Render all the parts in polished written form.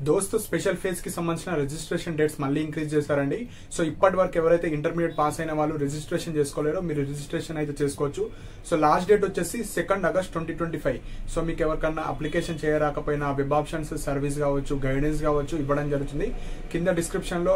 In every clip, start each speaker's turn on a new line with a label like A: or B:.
A: దోస్త్ special phase కి సంబంధించిన రిజిస్ట్రేషన్ డేట్స్ మళ్ళీ ఇంక్రీజ్ చేశారండి. సో ఇప్పటి వరకు ఎవరైతే ఇంటర్మీడియట్ పాస్ అయిన వాళ్ళు రిజిస్ట్రేషన్ చేసుకోలేరో మీరు రిజిస్ట్రేషన్ అయితే చేసుకోవచ్చు. సో లాస్ట్ డేట్ వచ్చేసి 2 ఆగస్ట్ 2025. సో మీకు ఎవరికన్నా అప్లికేషన్ చేయరాకపోయినా వెబ్ ఆప్షన్స్ సర్వీస్ కావచ్చు, గైడెన్స్ కావచ్చు ఇవ్వడం జరుగుతుంది. కింద డిస్క్రిప్షన్ లో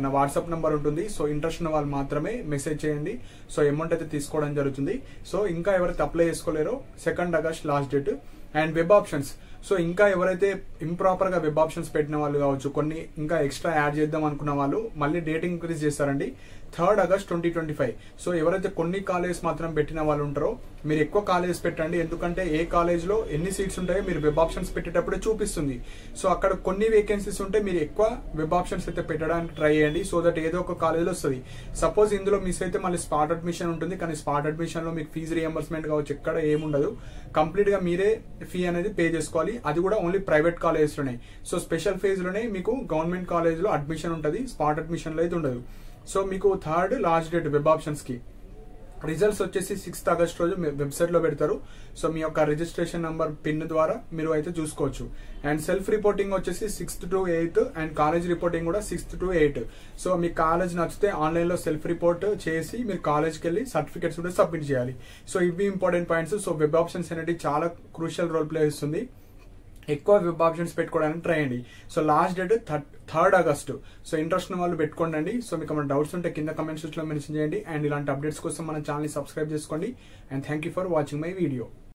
A: నా వాట్సాప్ నంబర్ ఉంటుంది. సో ఇంట్రెస్ట్ ఉన్న వాళ్ళు మాత్రమే మెసేజ్ చేయండి. సో అమౌంట్ అయితే తీసుకోవడం జరుగుతుంది. సో ఇంకా ఎవరైతే అప్లై చేసుకోలేరో 2 August last date. And web options, so ఇంకా ఎవరైతే ఇంప్రాపర్ గా వెబ్ ఆప్షన్స్ పెట్టిన వాళ్ళు కావచ్చు, కొన్ని ఇంకా ఎక్స్ట్రా యాడ్ చేద్దాం అనుకున్న వాళ్ళు మళ్ళీ డేట్ ఇంక్రీజ్ చేస్తారండి 3 ఆగస్ట్ 2025. సో ఎవరైతే కొన్ని కాలేజెస్ మాత్రం పెట్టిన వాళ్ళు ఉంటారో మీరు ఎక్కువ కాలేజెస్ పెట్టండి. ఎందుకంటే ఏ కాలేజ్ లో ఎన్ని సీట్స్ ఉంటాయో మీరు వెబ్ ఆప్షన్స్ పెట్టేటప్పుడే చూపిస్తుంది. సో అక్కడ కొన్ని వేకెన్సీస్ ఉంటే మీరు ఎక్కువ వెబ్ ఆప్షన్స్ అయితే పెట్టడానికి ట్రై చేయండి. సో దట్ ఏదో ఒక కాలేజ్లో వస్తుంది. సపోజ్ ఇందులో మిస్ అయితే మళ్ళీ స్పాట్ అడ్మిషన్ ఉంటుంది. కానీ స్పాట్ అడ్మిషన్ లో మీకు ఫీజు రియంబర్స్మెంట్ కావచ్చు ఎక్కడ ఏముండదు. కంప్లీట్ గా మీరే ఫీ అనేది పే చేసుకోవాలి. అది కూడా ఓన్లీ ప్రైవేట్ కాలేజెస్ లోనే. సో స్పెషల్ ఫేజ్ లోనే మీకు గవర్నమెంట్ కాలేజ్ లో అడ్మిషన్ ఉంటుంది, స్పాట్ అడ్మిషన్ లో అయితే ఉండదు. సో మీకు 3rd last date web options కి. రిజల్ట్స్ వచ్చేసి 6 ఆగస్ట్ రోజు వెబ్సైట్ లో పెడతారు. సో మీ యొక్క రిజిస్ట్రేషన్ నంబర్ పిన్ ద్వారా మీరు అయితే చూసుకోవచ్చు. అండ్ సెల్ఫ్ రిపోర్టింగ్ వచ్చేసి 6th to 8th and college reporting కూడా 6th to 8th. So me college నచ్చితే ఆన్లైన్ లో సెల్ఫ్ రిపోర్ట్ చేసి మీరు కాలేజ్కి వెళ్ళి సర్టిఫికేట్స్ కూడా సబ్మిట్ చేయాలి. సో ఇవి important points. So web options అనేది చాలా క్రూషియల్ రోల్ ప్లే చేస్తుంది. ఎక్కువ వెబ్ ఆప్షన్స్ పెట్టుకోవడానికి ట్రై చేయండి. So last date 3rd August. So interest ఉన్న వాళ్ళు పెట్టుకోండి. సో మీకు ఏమైనా డౌట్స్ ఉంటే కింద కమెంట్ సెక్షన్ లో మెన్షన్ చేయండి. అండ్ ఇలాంటి అప్డేట్స్ కోసం మన ఛానల్ ని సబ్స్క్రైబ్ చేసుకోండి. And thank you for watching my video.